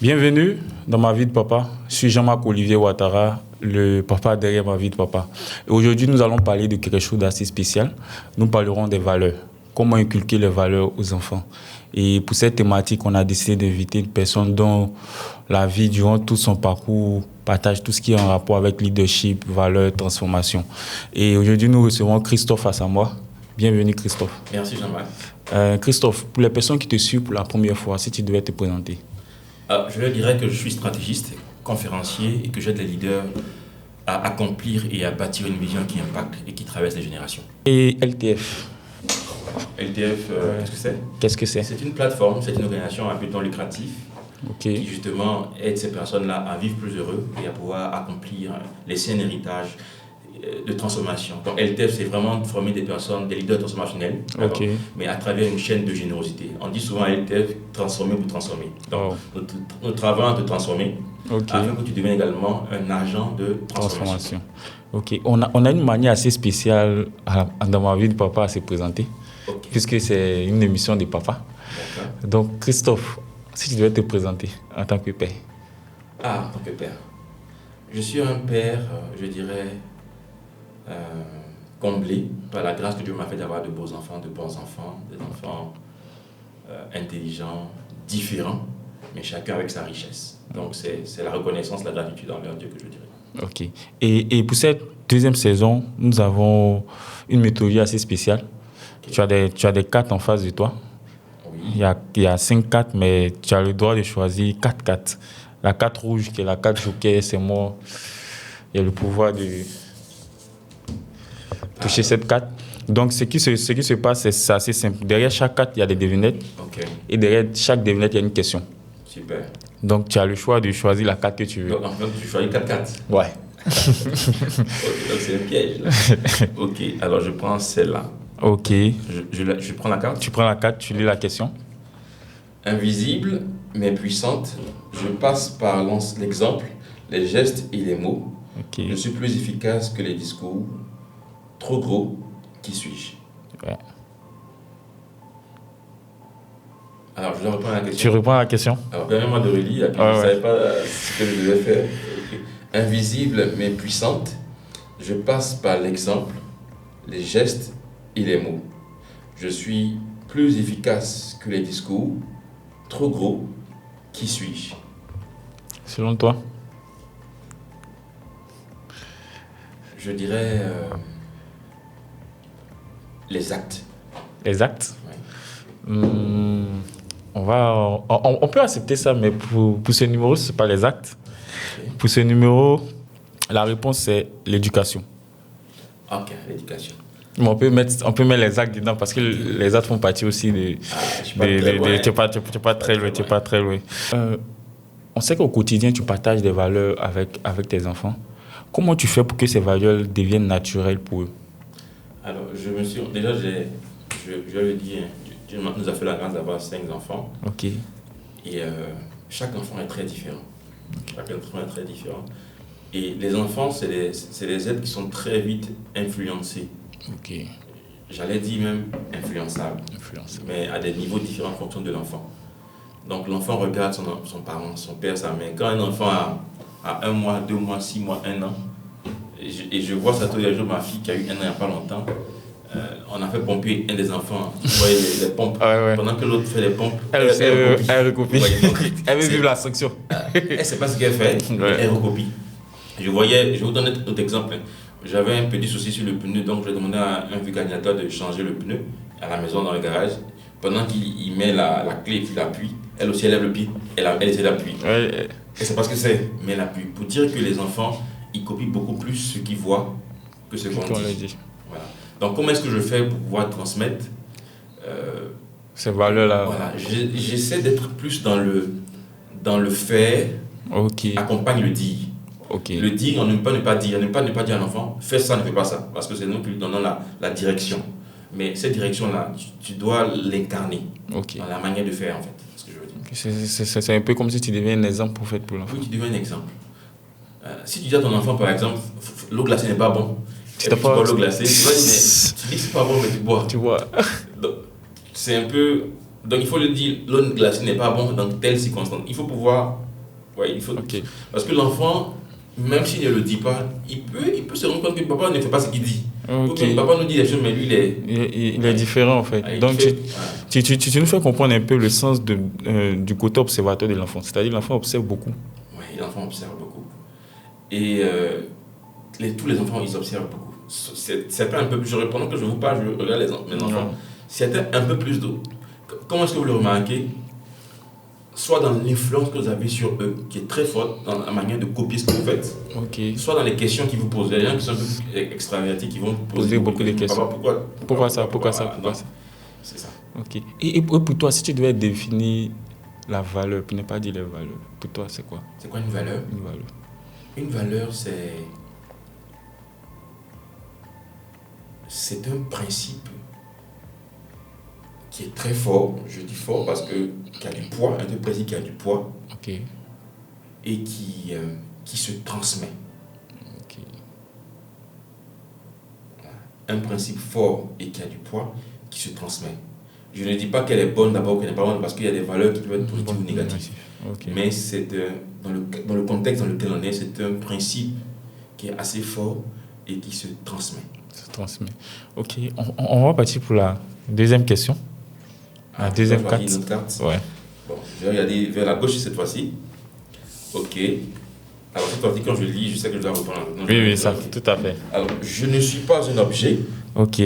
Bienvenue dans ma vie de papa. Je suis Jean-Marc Olivier Ouattara, le papa derrière ma vie de papa. Et aujourd'hui, nous allons parler de quelque chose d'assez spécial. Nous parlerons des valeurs. Comment inculquer les valeurs aux enfants. Et pour cette thématique, on a décidé d'inviter une personne dont la vie, durant tout son parcours, partage tout ce qui est en rapport avec leadership, valeurs, transformation. Et aujourd'hui, nous recevons Christophe Assamoah. Bienvenue, Christophe. Merci, Jean-Marc. Christophe, pour les personnes qui te suivent pour la première fois, si tu devais te présenter. Je leur dirais que je suis stratégiste, conférencier et que j'aide les leaders à accomplir et à bâtir une vision qui impacte et qui traverse les générations. Et LTF? LTF, qu'est-ce que c'est? Qu'est-ce que c'est? C'est une plateforme, c'est une organisation à but non lucratif qui justement aide ces personnes-là à vivre plus heureux et à pouvoir accomplir, laisser un héritage de transformation. Donc LTF, c'est vraiment de former des personnes, des leaders transformationnels, mais à travers une chaîne de générosité. On dit souvent LTF, transformer pour transformer. Donc nous travaillons à te transformer afin que tu deviennes également un agent de transformation. Ok, on a une manière assez spéciale dans ma vie de papa à se présenter, puisque c'est une émission de papa. Donc Christophe, si tu devais te présenter en tant que père. En tant que père. Je suis un père, je dirais, comblé par la grâce que Dieu m'a fait d'avoir de beaux enfants, de bons enfants, des enfants intelligents, différents, mais chacun avec sa richesse. Donc c'est la reconnaissance, la gratitude envers Dieu que je dirais. Ok. Et pour cette deuxième saison, nous avons une méthodologie assez spéciale. Tu as des cartes en face de toi. Oui. Il y a 5 cartes, mais tu as le droit de choisir 4 cartes. La carte rouge, qui est la carte joker, c'est moi. Il y a le pouvoir de toucher cette carte. Donc, ce qui se passe, c'est assez simple. Derrière chaque carte, il y a des devinettes. Et derrière chaque devinette, il y a une question. Super. Donc, tu as le choix de choisir la carte que tu veux. Donc, en fait, tu choisis 4 cartes. Ouais. Donc, c'est un piège, là. Ok, alors je prends celle-là. Ok. Je prends la carte. Tu prends la carte, tu lis la question. Invisible, mais puissante, je passe par l'exemple, les gestes et les mots. Je suis plus efficace que les discours. Trop gros, qui suis-je? Ouais. Alors, je dois répondre à la question. Tu réponds à la question? Alors, permets-moi de relire, je ne savais pas ce que je devais faire. Invisible mais puissante, je passe par l'exemple, les gestes et les mots. Je suis plus efficace que les discours. Trop gros, qui suis-je? Selon toi? Je dirais les actes. Les actes? Oui. On peut accepter ça, mais pour ce numéro, ce n'est pas les actes. Pour ce numéro, la réponse, c'est l'éducation. Ok, l'éducation. Mais on peut mettre les actes dedans parce que les actes font partie aussi de... Tu n'es pas très loin. On sait qu'au quotidien, tu partages des valeurs avec tes enfants. Comment tu fais pour que ces valeurs deviennent naturelles pour eux? Alors, déjà, je le dis, Dieu nous a fait la grâce d'avoir 5 enfants. Ok. Et chaque enfant est très différent. Chaque enfant est très différent. Et les enfants, c'est des êtres qui sont très vite influencés. Ok. J'allais dire même influençables. Mais à des niveaux différents en fonction de l'enfant. Donc, l'enfant regarde son parent, son père, sa mère. Quand un enfant a 1 mois, 2 mois, 6 mois, 1 an, et je vois ça tous les jours, ma fille qui a eu 1 an il n'y a pas longtemps, on a fait pomper un des enfants. Vous voyez les pompes. Pendant que l'autre fait les pompes, elle recopie. Elle veut vivre la sanction. Elle ne sait pas ce qu'elle fait, elle recopie. Je vais vous donner un autre exemple. J'avais un petit souci sur le pneu, donc je demandais à un vulcanisateur de changer le pneu à la maison dans le garage. Pendant qu'il met la clé et qu'il appuie, elle aussi elle lève le pied, elle essaie d'appuyer. Elle ne sait pas ce que c'est, mais elle appuie. Pour dire que les enfants, ils copient beaucoup plus ce qu'ils voient que ce qu'on dit. Voilà. Donc comment est-ce que je fais pour pouvoir transmettre ces valeurs-là? Voilà. J'essaie d'être plus dans le faire, accompagne le dire. Le dire, on ne peut pas dire, on ne peut pas dire à l'enfant, fais ça, ne fais pas ça, parce que c'est nous qui lui donnons la direction. Mais cette direction-là, tu dois l'incarner dans la manière de faire, en fait. C'est ce que je veux dire. C'est un peu comme si tu deviens un exemple pour l'enfant. Oui, tu deviens un exemple. Si tu dis à ton enfant, par exemple, l'eau glacée n'est pas bon, tu bois l'eau glacée, tu dis que c'est pas bon, mais tu bois. Donc, c'est un peu Donc il faut le dire, l'eau glacée n'est pas bon dans telle circonstance. Il faut pouvoir Ouais, il faut. Ok. Parce que l'enfant, même s'il ne le dit pas, il peut se rendre compte que papa ne fait pas ce qu'il dit. Ou Ok. bien papa nous dit des choses, mais lui, il est. Il est différent en fait. Ah, il Donc fait- tu nous fais comprendre un peu le sens du côté observateur de l'enfant. C'est-à-dire l'enfant observe beaucoup. Ouais, l'enfant observe beaucoup. Et tous les enfants, ils observent beaucoup. Certains un peu plus. Pendant que je vous parle, je regarde mes enfants. Ouais. Certains un peu plus d'eau. Comment est-ce que vous le remarquez? Soit dans l'influence que vous avez sur eux, qui est très forte dans la manière de copier ce que vous faites, Ok. soit dans les questions qu'ils vous posent. Il y a des gens qui sont un peu extravertis, qui vont vous poser Beaucoup de questions. Papa, Pourquoi ça? Pourquoi non, ça? c'est ça. Ok. Et pour toi, si tu devais définir la valeur, pour ne pas dire les valeurs, pour toi, c'est quoi C'est quoi une valeur? une valeur? Une valeur, c'est un principe qui est très fort. Je dis fort parce que qui a du poids, un principe qui a du poids Ok. et qui se transmet. Ok. Un principe fort et qui a du poids qui se transmet. Je ne dis pas qu'elle est bonne d'abord ou qu'elle n'est pas bonne parce qu'il y a des valeurs qui peuvent être positives ou négatives. Ok. Mais c'est dans le contexte dans lequel on est, c'est un principe qui est assez fort et qui se transmet. Ça transmet. Ok. On va partir pour la deuxième question. La deuxième On va carte. choisir notre carte. Ouais. Bon, je vais regarder vers la gauche cette fois-ci. Ok. Alors cette fois-ci, quand je lis, je sais que je dois répondre. Non, Oui, ça, ok. tout à fait. Alors, je ne suis pas un objet, Ok.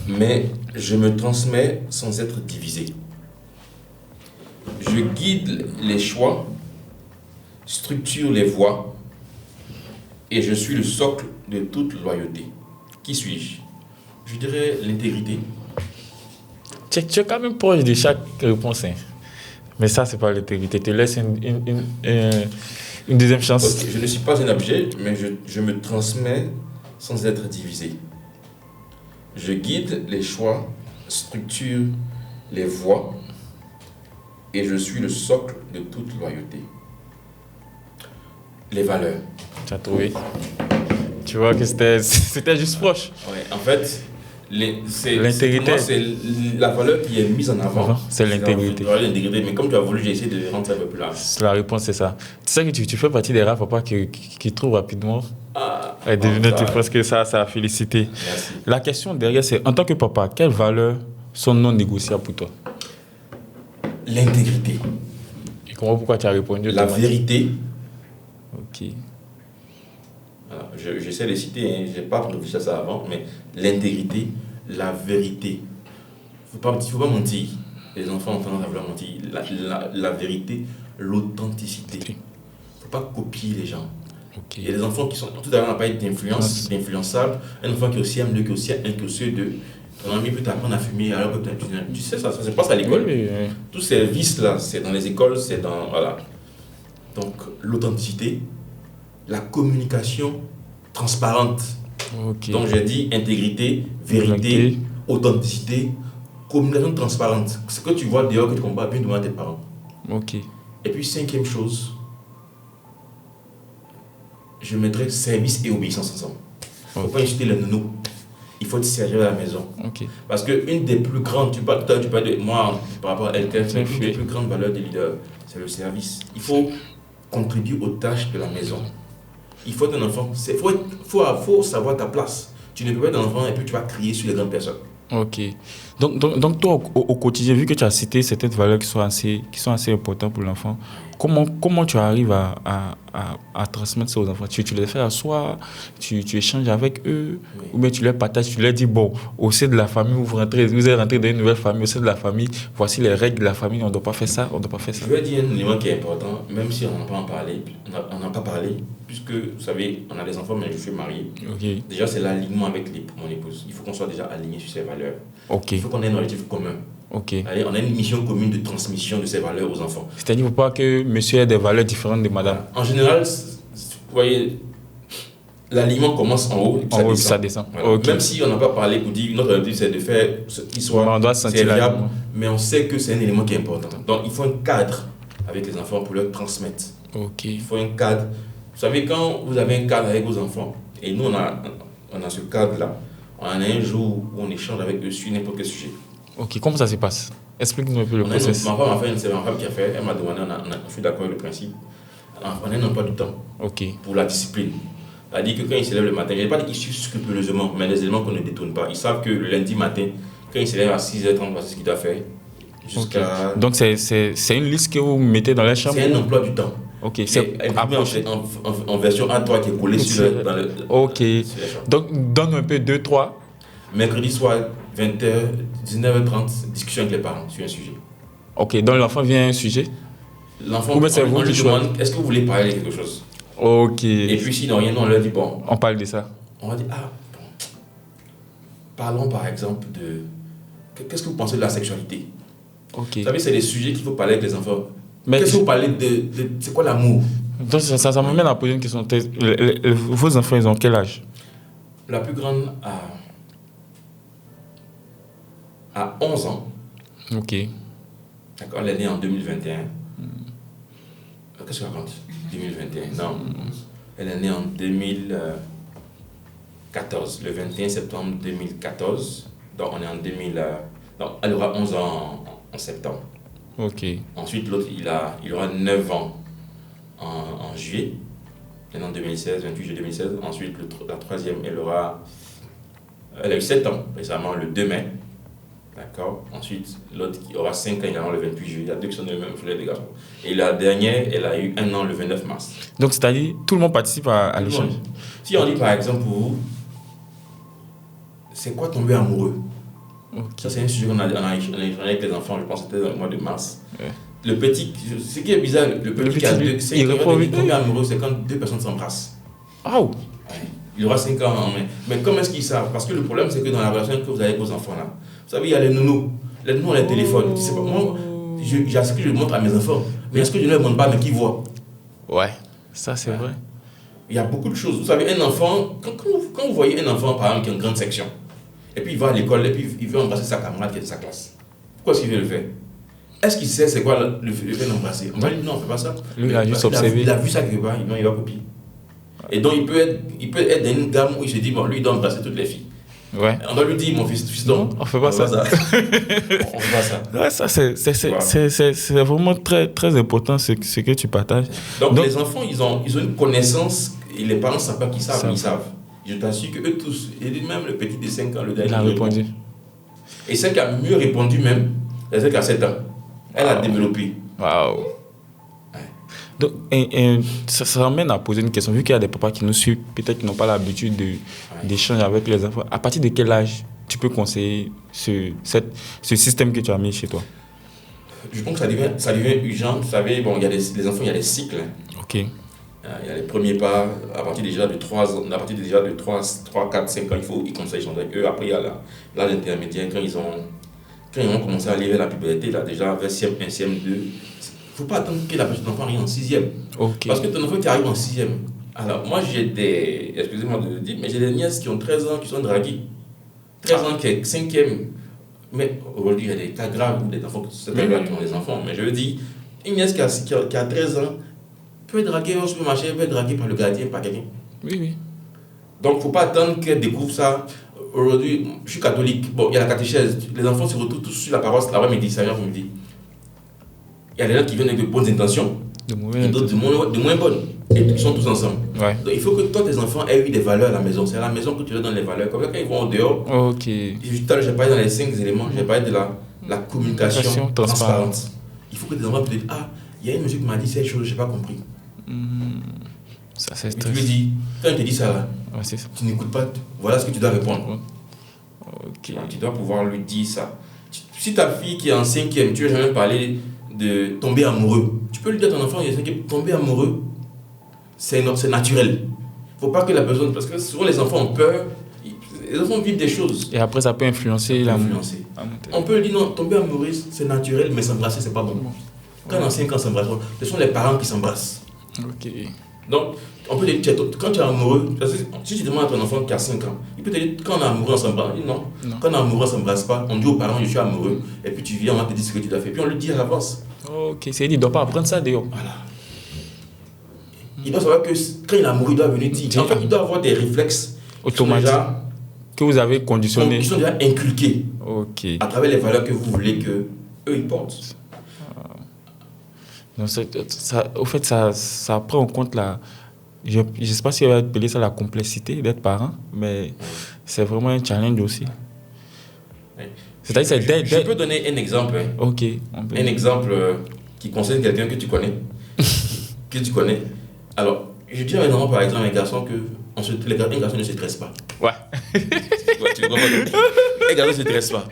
mais je me transmets sans être divisé. Je guide les choix, structure les voies, et je suis le socle de toute loyauté. Qui suis-je? Je dirais l'intégrité. Tu es quand même proche de chaque réponse. Hein. Mais ça, c'est pas l'intégrité. Tu laisses une deuxième chance. Ok, je ne suis pas un objet, mais je me transmets sans être divisé. Je guide les choix, structure les voies, et je suis le socle de toute loyauté. Les valeurs. Tu as trouvé. Tu vois que c'était juste proche. Ouais, en fait, L'intégrité. pour moi, c'est la valeur qui est mise en avant. C'est l'intégrité. L'intégrité, mais comme tu as voulu, j'ai essayé de rendre ça un peu plus large. La réponse, c'est ça. Tu sais que tu fais partie des rares papas qui trouvent rapidement. Et devinez, tu penses que ça a félicité. Merci. La question derrière, c'est en tant que papa, quelles valeurs sont non négociables pour toi? L'intégrité, Et comment, pourquoi tu as répondu? la vérité. Ok. Alors, j'essaie de citer, hein, je n'ai pas réfléchi à ça avant, mais l'intégrité, la vérité. Il ne faut pas mentir. Les enfants ont tendance à vouloir mentir. La vérité, l'authenticité. Il ne faut pas copier les gens. Ok. Il y a des enfants qui sont tout à l'heure, on n'a pas été d'influençables. Un enfant qui est aussi amoureux, qui est aussi anxieux de ton ami peut t'apprendre à fumer alors que tu sais, ça se passe à l'école. Oui. Tous ces vices-là, c'est dans les écoles, c'est dans. Voilà. Donc, l'authenticité, la communication transparente. Ok. Donc, j'ai dit intégrité, vérité, authenticité, communication transparente. Ce que tu vois dehors que tu ne comprends pas, bien demander à tes parents. Ok. Et puis, cinquième chose, je mettrais service et obéissance ensemble. Il ne faut pas insulter les nounous. Il faut te servir à la maison. Ok. Parce qu'une des plus grandes, tu parles de moi par rapport à LTF, une des plus grandes valeurs des leaders, c'est le service. Il faut contribuer aux tâches de la maison. Il faut être un enfant, faut savoir ta place. Tu ne peux pas être un enfant et puis tu vas crier sur les grandes personnes. Ok. Donc toi, au quotidien, vu que tu as cité certaines valeurs qui sont assez importantes pour l'enfant, comment tu arrives à transmettre ça aux enfants? Tu les fais à soi, tu échanges avec eux, Oui. ou bien tu leur partages, tu leur dis, bon, au sein de la famille, vous êtes rentré dans une nouvelle famille, au sein de la famille, voici les règles de la famille, on ne doit pas faire ça, on ne doit pas faire ça. Je vais dire un élément qui est important, même si on n'en a pas parlé, puisque vous savez, on a des enfants, mais je suis marié. Ok. Déjà, c'est l'alignement avec mon épouse. Il faut qu'on soit déjà aligné sur ces valeurs. Ok. Il faut qu'on ait un objectif commun. Ok. Allez, on a une mission commune de transmission de ces valeurs aux enfants. C'est-à-dire, il ne faut pas que monsieur ait des valeurs différentes de madame. En général, vous voyez, l'alignement commence en haut et puis En haut, ça descend. ça descend. Voilà. Ok. Même si on n'a pas parlé pour dire notre objectif c'est de faire ce qui soit On doit sentir serviable, l'alignement. mais on sait que c'est un élément qui est important. Donc il faut un cadre avec les enfants pour leur transmettre. Ok. Il faut un cadre. Vous savez, quand vous avez un cadre avec vos enfants, et nous on a ce cadre-là, on a un jour où on échange avec eux sur n'importe quel sujet. Ok. Comment ça se passe? Explique-nous un peu le process. Ma femme m'a fait, c'est ma femme qui a fait, elle m'a demandé, je suis d'accord avec le principe. on a un emploi du temps pour la discipline. C'est-à-dire que quand ils se lèvent le matin, je n'ai pas dit qu'ils suivent scrupuleusement, mais les éléments qu'on ne détourne pas. Ils savent que le lundi matin, quand ils se lèvent à 6h30, c'est ce qu'ils doivent faire. Donc c'est une liste que vous mettez dans la chambre? C'est un emploi du temps. Ok, c'est en version A3 qui est collé sur le. Ok. Donc donne un peu 2-3. Mercredi soir, 20h, 19h30, discussion avec les parents sur un sujet. Ok, donc l'enfant vient à un sujet? L'enfant, on lui demande, est-ce que vous voulez parler de quelque chose? Ok. Et puis s'ils n'ont rien, on leur dit, bon. On parle de ça. On va dire, bon. Parlons par exemple de. Qu'est-ce que vous pensez de la sexualité? Ok. Vous savez, c'est des sujets qu'il faut parler avec les enfants. Qu'est-ce que vous parlez de c'est quoi l'amour? Donc ça m'amène à poser une question. Vos enfants, ils ont quel âge? La plus grande a 11 ans. Ok. D'accord, elle est née en 2021. Qu'est-ce que je raconte? 2021, non. Elle est née en 2014, le 21 septembre 2014. Donc on est en 2000. Donc elle aura 11 ans en septembre. Ok. Ensuite, l'autre, il aura 9 ans en juillet. Elle est en 2016, 28 juillet 2016. Ensuite, la troisième, elle a eu 7 ans récemment, le 2 mai. D'accord. Ensuite, l'autre qui aura 5 ans, il aura le 28 juillet. Il y a deux qui sont de même frère des garçons. Et la dernière, elle a eu 1 an le 29 mars. Donc, c'est-à-dire, tout le monde participe à l'échange? Si on dit par exemple pour vous, c'est quoi tomber amoureux? Okay. Ça, c'est un sujet qu'on a échangé avec les enfants, je pense que c'était dans le mois de mars. Ouais. Le petit, ce qui est bizarre, le petit qui a 2, c'est tomber amoureux, c'est quand 2 personnes s'embrassent. Oh. Ouais. Il aura 5 ans en main. Mais comment est-ce qu'ils savent? Parce que le problème, c'est que dans la relation que vous avez avec vos enfants, là, vous savez, il y a les nounous. Les nounous ont les téléphones. Tu sais pas, moi, j'ai ce que je montre à mes enfants. Mais est-ce que je ne leur montre pas, mais qu'ils voient? Ouais, ça c'est vrai. Il y a beaucoup de choses. Vous savez, un enfant, quand vous voyez un enfant, par exemple, qui a une grande section, et puis il va à l'école, et puis il veut embrasser sa camarade qui est de sa classe. Pourquoi est-ce qu'il veut le faire? Est-ce qu'il sait c'est quoi le fait d'embrasser? On va lui dire non, on ne fait pas ça. Lui, il a juste observé. Il a vu ça quelque part, il va copier. Et donc, il peut être dans une gamme où il se dit, bon, lui, il doit embrasser toutes les filles. Ouais. On doit lui dire, mon fiston. On ne fait pas ça. On fait pas ça. Ouais, ça, c'est vraiment très, très important ce que tu partages. Donc, les enfants, ils ont une connaissance, et les parents ne savent pas qu'ils savent, ils savent. Je t'assure qu'eux tous, et même le petit de 5 ans, le dernier, il a répondu. Et celle qui a mieux répondu même, c'est celle qui a 7 ans. Elle a développé. Waouh. Donc, ça m'amène à poser une question. Vu qu'il y a des papas qui nous suivent, peut-être qui n'ont pas l'habitude d'échanger avec les enfants, à partir de quel âge tu peux conseiller ce système que tu as mis chez toi? Je pense que ça devient urgent. Vous savez, bon, il y a les enfants, il y a des cycles. Ok. Il y a les premiers pas, à partir déjà de 3 ans, à partir déjà de 3, 4, 5 ans, ils commencent à échanger avec eux. Après, il y a l'âge intermédiaire, quand ils ont commencé à aller vers la puberté, là, déjà vers CM1, CM2. Il ne faut pas attendre que la petite enfant arrive en 6e. Okay. Parce que ton enfant qui arrive en 6e. Alors, moi, excusez-moi de le dire, mais j'ai des nièces qui ont 13 ans qui sont draguées. 13 ans qui est 5e. Mais aujourd'hui, il y a des cas graves où des enfants qui ont des enfants. Mais je veux dire, une nièce qui a 13 ans peut être draguée au supermarché, peut être draguée par le gardien, par quelqu'un. Oui, oui. Donc, il ne faut pas attendre qu'elle découvre ça. Aujourd'hui, je suis catholique. Bon, il y a la catéchèse. Les enfants se retrouvent tous sur la paroisse l'après-midi, ça vient après-midi. Il y a des gens qui viennent avec de bonnes intentions, et d'autres de moins bonnes. Et ils sont tous ensemble. Ouais. Donc il faut que toi, tes enfants aient eu des valeurs à la maison. C'est à la maison que tu leur donnes les valeurs. Comme ça, quand ils vont au dehors, tout à l'heure, j'ai parlé dans les 5 éléments, j'ai parlé de la communication transparente. Il faut que tes enfants te disent, il y a une musique qui m'a dit cette chose, je n'ai pas compris. Ça, c'est tu lui dis, quand il te dit ça, là, c'est ça. tu n'écoutes pas, voilà ce que tu dois répondre. Okay. Tu dois pouvoir lui dire ça. Si ta fille qui est en 5e, tu veux jamais parler de tomber amoureux, tu peux lui dire à ton enfant, tomber amoureux, c'est naturel. Il ne faut pas que la personne, parce que souvent les enfants ont peur, les enfants vivent des choses. Et après ça peut influencer l'amour. On peut lui dire non, tomber amoureux c'est naturel, mais s'embrasser c'est pas bon. Quand dans 5 ans s'embrasse, ce sont les parents qui s'embrassent. Ok. Donc, on peut te dire, quand tu es amoureux, si tu demandes à ton enfant qui a 5 ans, il peut te dire, quand on est amoureux, on s'embrasse. Il dit non. Quand on est amoureux, on ne s'embrasse pas. On dit aux parents, je suis amoureux. Et puis tu viens, on va te dire ce que tu dois faire. Puis on le dit à l'avance. Ok, c'est-à-dire, il ne doit pas apprendre ça dehors. Voilà. Il doit savoir que quand il est amoureux, il doit venir dire. En fait, il doit avoir des réflexes automatiques que vous avez conditionnés. Qui sont déjà inculqués à travers les valeurs que vous voulez qu'eux ils portent. Donc, au fait, ça prend en compte je ne sais pas si on va appeler ça la complexité d'être parent, mais c'est vraiment un challenge aussi. Oui. C'est-à-dire, je peux donner un exemple. Hein. Ok. Un exemple qui concerne quelqu'un que tu connais. Alors, je dis à un enfant, par exemple, un garçon un garçon ne se stresse pas. Ouais. Tu comprends? Un garçon ne se stresse pas.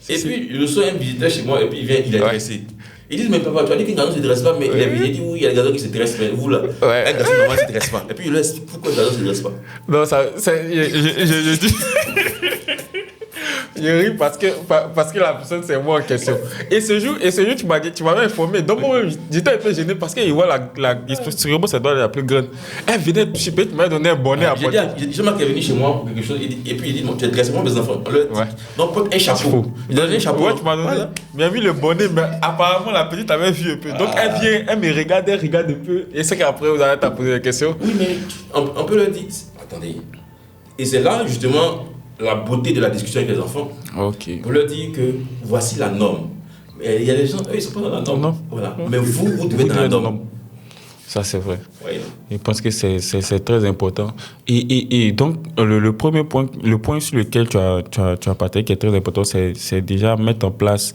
Et puis, je reçois un visiteur chez moi et puis il vient, il est stressé. Ils disent, mais papa, tu as dit qu'un garçon ne se stresse pas, mais il est visité. Il dit, oui, il y a des garçons qui se stressent, mais vous là, un garçon normal ne se stresse pas. Et puis, il laisse, pourquoi un garçon ne se stresse pas? Non, je dis. Je ris parce que la personne, c'est moi en question. Et ce jour, tu m'avais informé. Donc, moi, j'étais un peu gêné parce qu'il voit sûrement, ça doit être la plus grande. Elle venait, tu m'as donné un bonnet à porter. Jean-Marc est venu chez moi pour quelque chose, et puis il dit, tu es stressé, moi, mes enfants. Donc, porte un chapeau. Il donne un chapeau. Ouais, tu m'as donné. Bien vu le bonnet, mais apparemment, la petite avait vu un peu. Donc, elle vient, elle me regarde un peu. Et c'est qu'après, vous allez te poser des questions. Oui, mais on peut leur dire, attendez. Et c'est là, justement, la beauté de la discussion avec les enfants. Ok. Pour leur dire que voici la norme. Mais il y a des gens, eux, ils ne sont pas dans la norme. Non. Voilà. Mais vous devez être dans la norme. Ça, c'est vrai. Oui. Je pense que c'est très important. Et donc, le premier point, le point sur lequel tu as partagé qui est très important, c'est déjà mettre en place,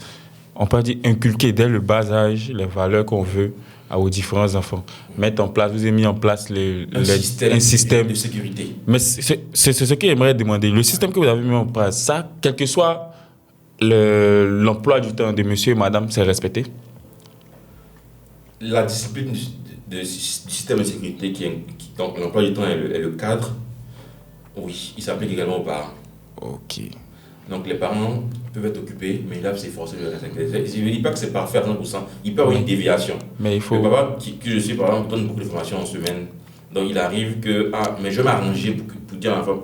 on peut dire inculquer dès le bas âge les valeurs qu'on veut aux différents enfants. Mettre en place, vous avez mis en place un système de sécurité. Mais c'est ce que j'aimerais demander. Le système que vous avez mis en place, ça, quel que soit l'emploi du temps de monsieur et madame, c'est respecté? La discipline du système de sécurité, donc l'emploi du temps est le cadre, oui, il s'applique également aux parents. Ok. Donc les parents peuvent être occupés, mais ils doivent s'efforcer de respecter. Je ne dis pas que c'est parfait à 100%, il peut y avoir une déviation. Mais il faut... Le papa que je suis, par exemple, donne beaucoup de formations en semaine. Donc il arrive que, mais je vais m'arranger pour dire à l'enfant,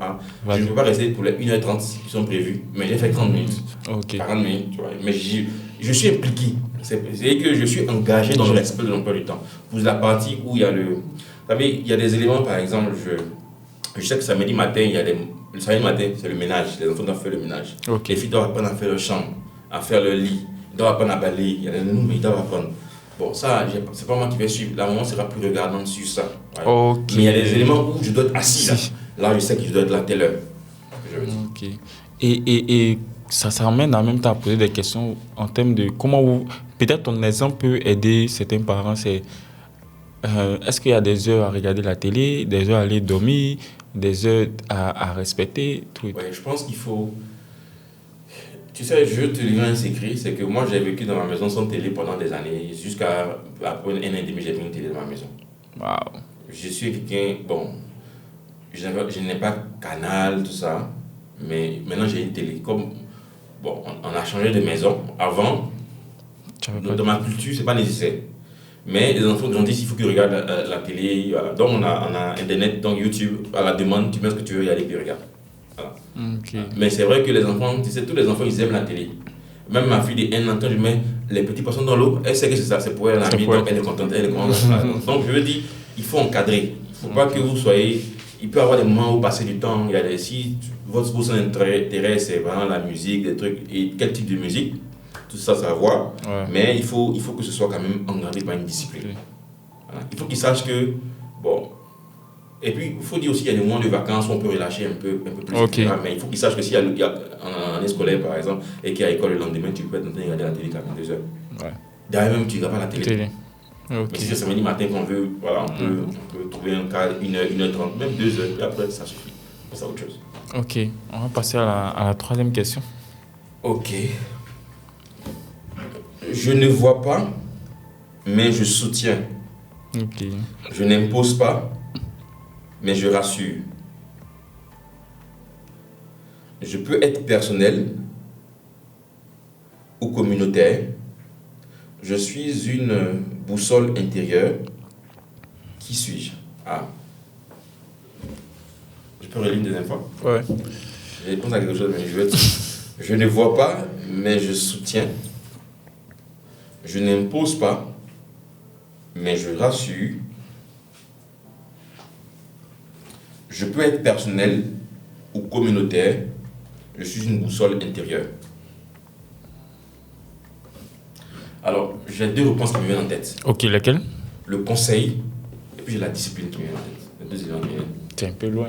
je ne peux pas rester pour les 1h30 qui sont prévues, mais j'ai fait 30 minutes, 40 minutes, tu vois. Mais je suis impliqué. C'est que je suis engagé dans le respect de l'emploi du temps. Pour la partie où il y a vous savez, il y a des éléments, par exemple, je sais que samedi matin, le samedi matin, c'est le ménage. Les enfants doivent faire le ménage. Okay. Les filles doivent apprendre à faire leur chambre, à faire leur lit. Ils doivent apprendre à balayer. Il y a des noms, mais ils doivent apprendre. Bon, ça, c'est pas moi qui vais suivre. La maman sera plus regardante sur ça. Ouais. Okay. Mais il y a des éléments où je dois être assis. Là, je sais que je dois être là à telle heure. Ok. Et ça m'amène en même temps à poser des questions en termes de comment peut-être ton exemple peut aider certains parents. Est-ce qu'il y a des heures à regarder la télé, des heures à aller dormir, des heures à respecter tout? Oui, je pense qu'il faut... Tu sais, je te livre un secret, c'est que moi j'ai vécu dans ma maison sans télé pendant des années. Jusqu'à après un an et demi, j'ai mis une télé dans ma maison. Wow. Je suis quelqu'un, bon, je n'ai pas Canal, tout ça, mais maintenant j'ai une télé. Comme, bon, on a changé de maison. Avant, dans ma culture, c'est pas nécessaire. Mais les enfants grandissent, il faut qu'ils regardent la télé. Voilà. Donc on a Internet, donc YouTube, à la demande, tu mets ce que tu veux regarder, puis tu regardes. Voilà. Okay. Mais c'est vrai que les enfants, tu sais, tous les enfants, ils aiment la télé. Même ma fille de 1 an, quand je mets les petits poissons dans l'eau, elle sait que c'est ça, c'est pour elle, l'ami, donc elle est contente, elle est contente. Donc je veux dire, il faut encadrer. Il ne faut pas que vous soyez... Il peut y avoir des moments où passer du temps. Il y a si votre intérêt, c'est vraiment la musique, des trucs, et quel type de musique, tout ça, ça va voir. Ouais. Mais il faut que ce soit quand même encadré par une discipline. Okay. Voilà. Il faut qu'ils sachent que, bon... Et puis, il faut dire aussi qu'il y a des moments de vacances où on peut relâcher un peu plus. Okay. Mais il faut qu'ils sachent que s'il y a en année scolaire, par exemple, et qu'il y a école le lendemain, tu peux être en train de regarder la télé à 22h. Ouais. Derrière même, tu ne regardes pas la télé. Okay. Mais si c'est samedi matin qu'on veut, voilà, on peut trouver un cas, 1h30, même 2h, et après, ça suffit. C'est autre chose. Ok, on va passer à la troisième question. Ok. Je ne vois pas, mais je soutiens. Ok. Je n'impose pas, mais je rassure. Je peux être personnel ou communautaire. Je suis une boussole intérieure. Qui suis-je? Je peux relire une deuxième fois? Ouais. Je réponds à quelque chose, mais je vais dire. Je ne vois pas, mais je soutiens. Je n'impose pas, mais je rassure. Je peux être personnel ou communautaire. Je suis une boussole intérieure. Alors, j'ai 2 réponses qui me viennent en tête. Ok, lesquelles? Le conseil, et puis j'ai la discipline qui me vient en tête. Les 2 éléments qui me viennent. C'est un peu loin.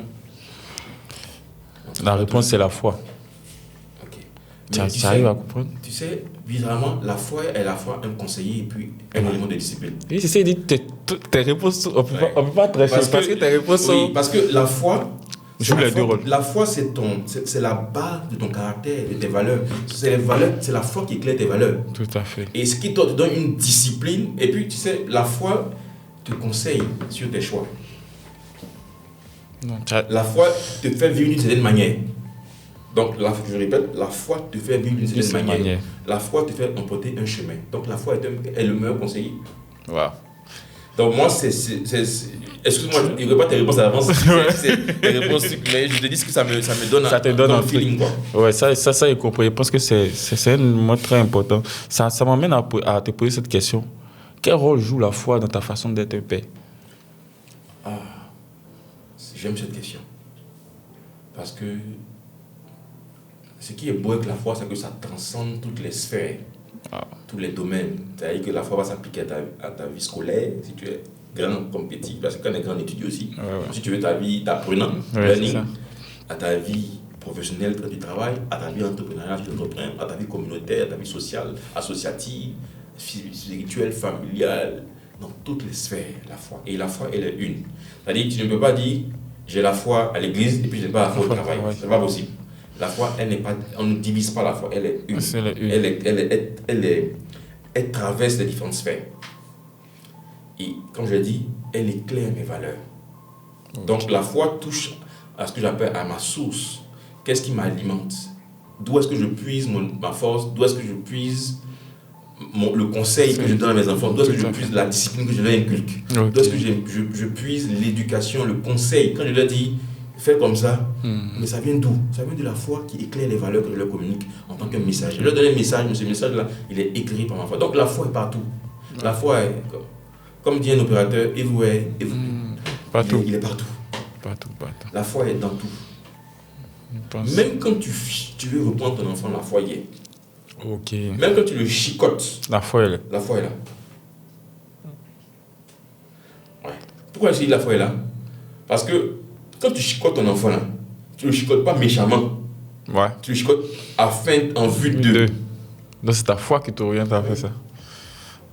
La réponse, c'est la foi. Ok. Tu arrives à comprendre? Tu sais, bizarrement, la foi est à la fois un conseiller et puis un élément de discipline. Oui, c'est ça, il dit tes réponses, on ne peut pas traiter parce que tes réponses sont... Oui, parce que la foi... Joue les 2 rôles. La foi, c'est la base de ton caractère, de tes valeurs. C'est la foi qui éclaire tes valeurs. Tout à fait. Et ce qui te donne une discipline. Et puis, tu sais, la foi te conseille sur tes choix. Non, La foi te fait vivre d'une certaine manière. Donc, je répète, la foi te fait vivre d'une certaine manière. La foi te fait emporter un chemin. Donc, la foi est le meilleur conseiller. Wow. Donc, moi, excuse-moi, je ne dirai pas tes réponses à l'avance. C'est tes réponses, mais je te dis que ça me donne un feeling. Quoi. Ouais, ça, j'ai compris. Je pense que c'est un mot très important. Ça m'amène à te poser cette question. Quel rôle joue la foi dans ta façon d'être un père? J'aime cette question. Parce que ce qui est beau avec la foi, c'est que ça transcende toutes les sphères, tous les domaines. C'est-à-dire que la foi va s'appliquer à ta vie scolaire, si tu es grand comme petit, parce que quand on est grand, on étudie aussi. Si tu veux ta vie d'apprenant, learning, à ta vie professionnelle quand tu travailles, à ta vie entrepreneuriale, tu entreprends, à ta vie communautaire, à ta vie sociale, associative, spirituelle, familiale, dans toutes les sphères, la foi. Et la foi, elle est une. C'est-à-dire que tu ne peux pas dire j'ai la foi à l'église et puis je n'ai pas la foi au travail. Ce n'est pas possible. La foi, elle n'est pas, on ne divise pas la foi, elle est une. Elle traverse les différentes sphères. Et comme je l'ai dit, elle éclaire mes valeurs. Donc la foi touche à ce que j'appelle à ma source. Qu'est-ce qui m'alimente? D'où est-ce que je puise ma force? D'où est-ce que je puise le conseil que je donne à mes enfants? D'où est-ce que je puise la discipline que je leur inculque? D'où est-ce que je puise l'éducation, le conseil? Quand je leur dis fais comme ça, mais ça vient d'où? Ça vient de la foi qui éclaire les valeurs que je leur communique en tant que message. Je leur donne un message, mais ce message-là, il est écrit par ma foi. Donc la foi est partout. La foi est, comme dit un opérateur, everywhere, partout. Il est partout. Partout. La foi est dans tout. Même quand tu veux reprendre ton enfant, la foi y est. Ok. Même quand tu le chicotes, la foi est là. La foi est là. Ouais. Pourquoi je dis la foi est là? Parce que quand tu chicotes ton enfant là, tu ne le chicotes pas méchamment. Ouais. Tu le chicotes en vue de. Donc c'est ta foi qui t'oriente à faire ça.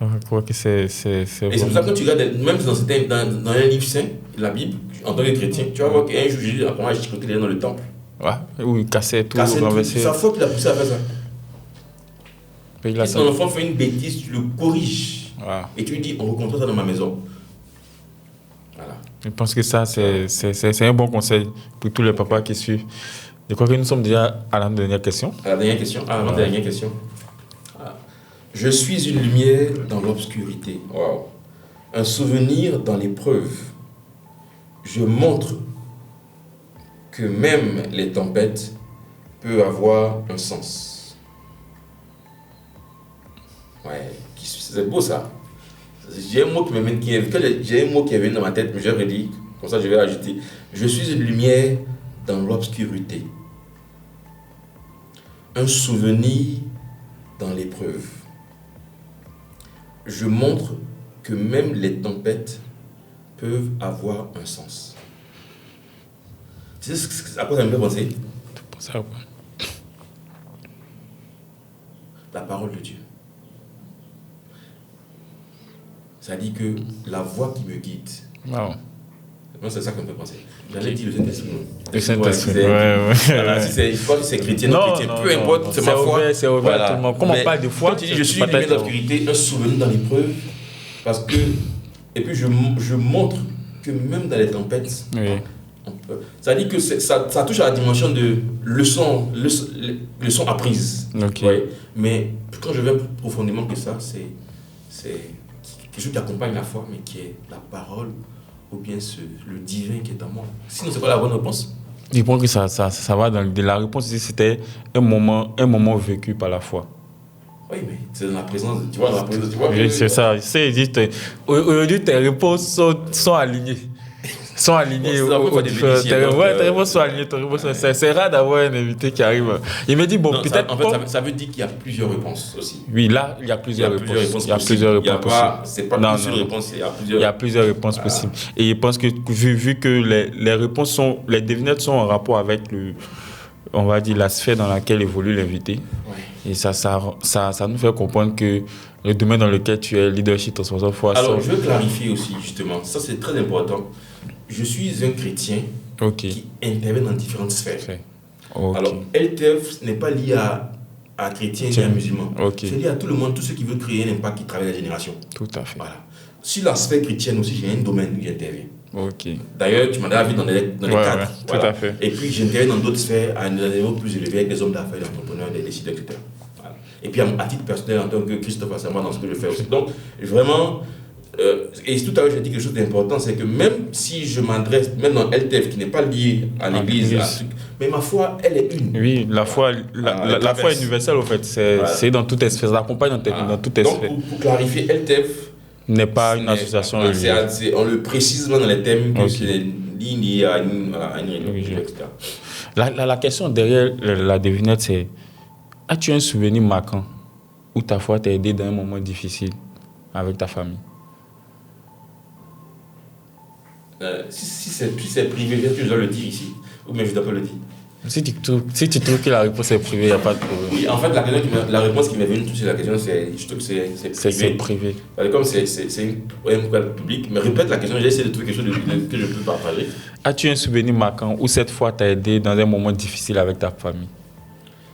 Je crois que c'est et c'est pour ça que quand tu regardes, même dans un livre saint, la Bible, en tant que chrétien, tu vas voir qu'un jour Jésus a commencé à chicoter les gens dans le temple. Ouais, où il cassait tout, renversait. C'est sa foi qui l'a poussé à faire ça. Si ton enfant fait une bêtise, tu le corriges. Et tu lui dis, on rencontre ça dans ma maison. Voilà. Je pense que ça, c'est un bon conseil pour tous les papas qui suivent. Je crois que nous sommes déjà à la dernière question. À la dernière question. Dernière question. Je suis une lumière dans l'obscurité. Wow. Un souvenir dans l'épreuve. Je montre que même les tempêtes peuvent avoir un sens. Ouais, c'est beau ça. J'ai un mot qui est venu dans ma tête, mais je vais redire, comme ça je vais ajouter. Je suis une lumière dans l'obscurité. Un souvenir dans l'épreuve. Je montre que même les tempêtes peuvent avoir un sens. Tu sais à quoi ça me fait penser? La parole de Dieu. Ça dit que la voix qui me guide. Wow. Moi, c'est ça qu'on peut penser. J'allais dire le Saint-Esprit. Le Saint-Esprit. Je pense que c'est chrétien, non chrétien. Peu importe, c'est ma foi. C'est ouvert à tout le monde. Comme on parle de foi, quand tu dis je suis une lumière d'obscurité, un souvenir dans l'épreuve, parce que. Et puis je montre que même dans les tempêtes, ça dit que ça touche à la dimension de leçon apprise. Okay. Ouais. Mais quand je vais plus profondément que ça, c'est quelque chose qui accompagne la foi, mais qui est la parole ou bien le divin qui est en moi. Sinon, c'est pas la bonne réponse. Je pense que ça va dans l'idée. La réponse ici, c'était un moment vécu par la foi. Oui, mais c'est dans la présence, tu vois, dans la présence, tu vois. Oui, c'est ça. Aujourd'hui, tes réponses sont alignées. sont alignés aux différents terrains. Ouais, tes réponses sont alignées. C'est rare d'avoir un invité qui arrive. Il me dit, bon, peut-être. En fait, ça veut dire qu'il y a plusieurs réponses aussi. Oui, là, il y a plusieurs réponses. Il y a plusieurs réponses possibles. C'est pas une seule réponse, il y a plusieurs. Il y a plusieurs réponses possibles. Et je pense que, vu que les réponses sont. Les devinettes sont en rapport avec on va dire, la sphère dans laquelle évolue l'invité. Ouais. Et ça nous fait comprendre que le domaine dans lequel tu es, leadership, transformation, foi. Alors, je veux clarifier aussi, justement. Ça, c'est très important. Je suis un chrétien qui intervient dans différentes sphères. Okay. Alors, LTF n'est pas lié à chrétien ni à musulman. C'est lié à tout le monde, tous ceux qui veulent créer un impact qui travaille la génération. Tout à fait. Voilà. Sur la sphère chrétienne aussi, j'ai un domaine où j'interviens. D'ailleurs, tu m'as déjà vu dans les cadres. Ouais, tout à fait. Et puis, j'interviens dans d'autres sphères à un niveau plus élevé avec des hommes d'affaires, des entrepreneurs, des décideurs, etc. Voilà. Et puis, à titre personnel, en tant que Christophe Assama, dans ce que je fais aussi. Donc, vraiment, et tout à l'heure, j'ai dit quelque chose d'important, c'est que même si je m'adresse, même dans LTF, qui n'est pas lié à l'église, mais ma foi, elle est une. Oui, la foi est universelle, au fait. C'est dans toute espèce, ça l'accompagne dans toute espèce. Donc, pour clarifier, LTF n'est pas une association religieuse. On le précise dans les thèmes que c'est lié à une religion, etc. La question derrière la devinette, c'est: as-tu un souvenir marquant où ta foi t'a aidé dans un moment difficile avec ta famille? Si c'est privé, est-ce que je dois le dire ici? Ou bien je ne dois pas le dire? Si tu trouves que la réponse est privée, il n'y a pas de problème. Oui, en fait, la réponse qui m'est venue sur la question, je trouve que c'est privé. C'est privé. Comme c'est un public, mais répète la question, j'ai essayé de trouver quelque chose que je peux partager. As-tu un souvenir marquant où cette fois t'a aidé dans un moment difficile avec ta famille?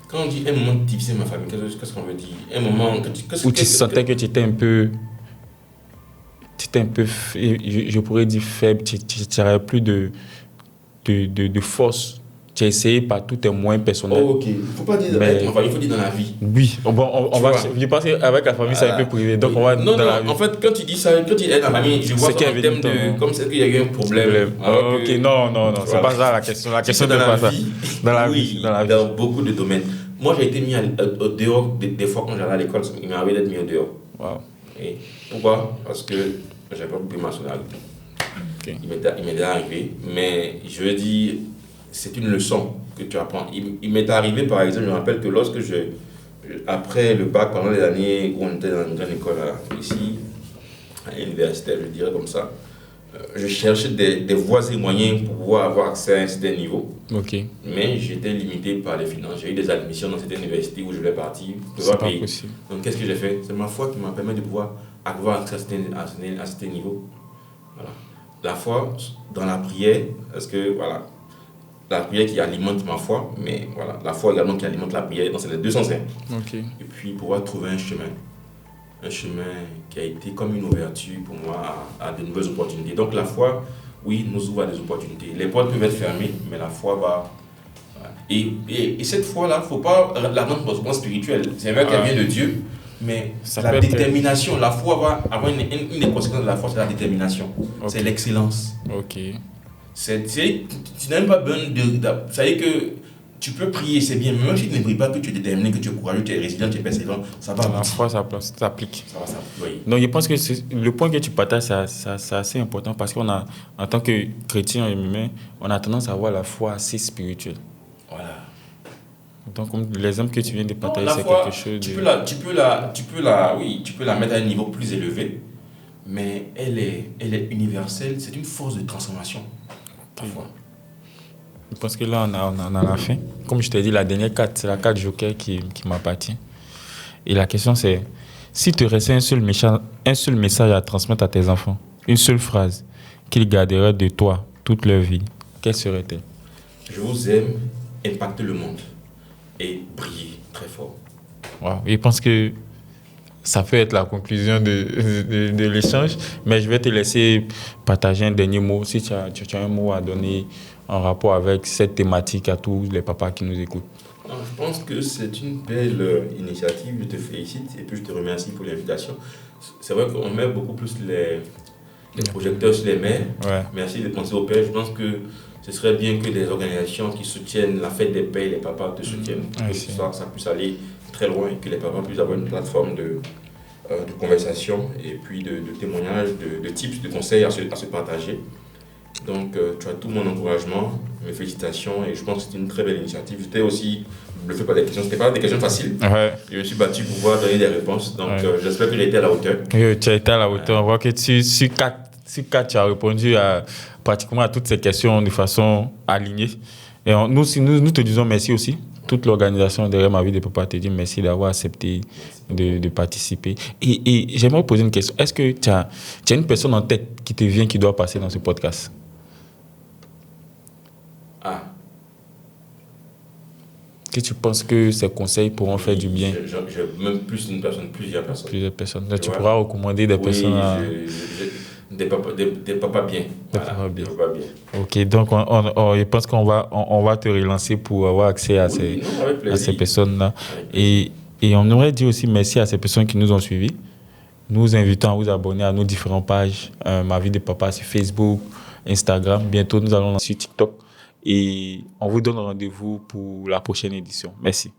Quand on dit un moment difficile avec ma famille, qu'est-ce qu'on veut dire? Un moment où tu sentais que tu étais un peu, je pourrais dire faible, tu n'avais plus de force. Tu as essayé par tous tes moyens personnels. Ok, il ne faut pas dire avec ma famille, il faut dire dans la vie. Oui, on va. Je pense qu'avec la famille, c'est un peu privé. Donc, on va dans la vie. En fait, quand tu dis ça, quand tu es avec la famille, je vois ça en termes de. Comme c'est qu'il y a eu un problème. Ok, non, c'est pas ça la question. La question n'est pas ça. Dans la vie. Dans beaucoup de domaines. Moi, j'ai été mis au dehors des fois quand j'allais à l'école, il m'est arrivé d'être mis au dehors. Wow. Et pourquoi? Parce que j'avais pas oublié ma nationalité. Il m'est arrivé, mais je veux dire. C'est une leçon que tu apprends. Il m'est arrivé, par exemple, je me rappelle que lorsque après le bac, pendant les années où on était dans une grande école ici, à l'université, je dirais comme ça, je cherchais des voies et moyens pour pouvoir avoir accès à un certain niveau. Mais j'étais limité par les finances. J'ai eu des admissions dans cette université où je voulais partir. C'est pas possible. Donc, qu'est-ce que j'ai fait? C'est ma foi qui m'a permis de pouvoir avoir accès à ce niveau. Voilà. La foi dans la prière, parce que, voilà, la prière qui alimente ma foi, mais voilà, la foi également qui alimente la prière, donc c'est les deux sens. Et puis pouvoir trouver un chemin qui a été comme une ouverture pour moi à de nouvelles opportunités. Donc la foi, oui, nous ouvre à des opportunités. Les portes peuvent être fermées, mais la foi va... Et cette foi-là, il ne faut pas la rendre au point spirituel. C'est vrai qu'elle vient de Dieu, mais la détermination, la foi va avoir une des conséquences de la foi, c'est la détermination. C'est l'excellence. Tu n'as même pas besoin de... Ça veut dire que tu peux prier, c'est bien, mais même si tu ne pries pas, que tu es déterminé, que tu es courageux, tu es résilient, tu es persévérant, ça va. La foi, ça s'applique. Ça va s'appliquer. Donc je pense que le point que tu partages, c'est assez important parce qu'on a, en tant que chrétien et humain, on a tendance à voir la foi assez spirituelle. Voilà. Donc l'exemple que tu viens de partager, c'est quelque chose de... Tu peux la mettre à un niveau plus élevé, mais elle est universelle, c'est une force de transformation. Je pense que là, on a la fin. Comme je t'ai dit, la dernière carte, c'est la carte Joker qui m'appartient. Et la question, c'est, si tu restais un seul message à transmettre à tes enfants, une seule phrase qu'ils garderaient de toi toute leur vie, quelle serait-elle? Je vous aime, impacter le monde et briller très fort. Wow. Je pense que ça peut être la conclusion de l'échange, mais je vais te laisser partager un dernier mot, si tu as un mot à donner en rapport avec cette thématique à tous les papas qui nous écoutent. Je pense que c'est une belle initiative, je te félicite et puis je te remercie pour l'invitation. C'est vrai qu'on met beaucoup plus les projecteurs sur les mères. Ouais. Merci de penser au père. Je pense que ce serait bien que des organisations qui soutiennent la fête des pères, les papas te soutiennent. Que ça puisse aller très loin et que les parents puissent avoir une plateforme de conversation et puis de témoignages, de tips, de conseils à se partager. Donc, tu as tout mon encouragement, mes félicitations, et je pense que c'est une très belle initiative. J'étais aussi bluffé par les questions. Ce n'était pas des questions faciles. Ouais. Je me suis battu pour pouvoir donner des réponses. Donc, j'espère que j'ai été à la hauteur. Oui, tu as été à la hauteur. On voit que sur quatre, tu as répondu pratiquement à toutes ces questions de façon alignée. Et nous te disons merci aussi. Toute l'organisation derrière Ma Vie de Papa te dit merci d'avoir accepté de participer. Et j'aimerais poser une question. Est-ce que tu as une personne en tête qui te vient, qui doit passer dans ce podcast? Que tu penses que ces conseils pourront faire du bien? J'ai même plusieurs personnes. Plusieurs personnes. Donc, tu pourras recommander des personnes des papas bien. Des papas bien. Ok, donc je pense qu'on va te relancer pour avoir accès à ces personnes-là. Et on aurait dit aussi merci à ces personnes qui nous ont suivis. Nous invitons à vous abonner à nos différentes pages, Ma Vie de Papa sur Facebook, Instagram. Bientôt, nous allons lancer sur TikTok. Et on vous donne rendez-vous pour la prochaine édition. Merci.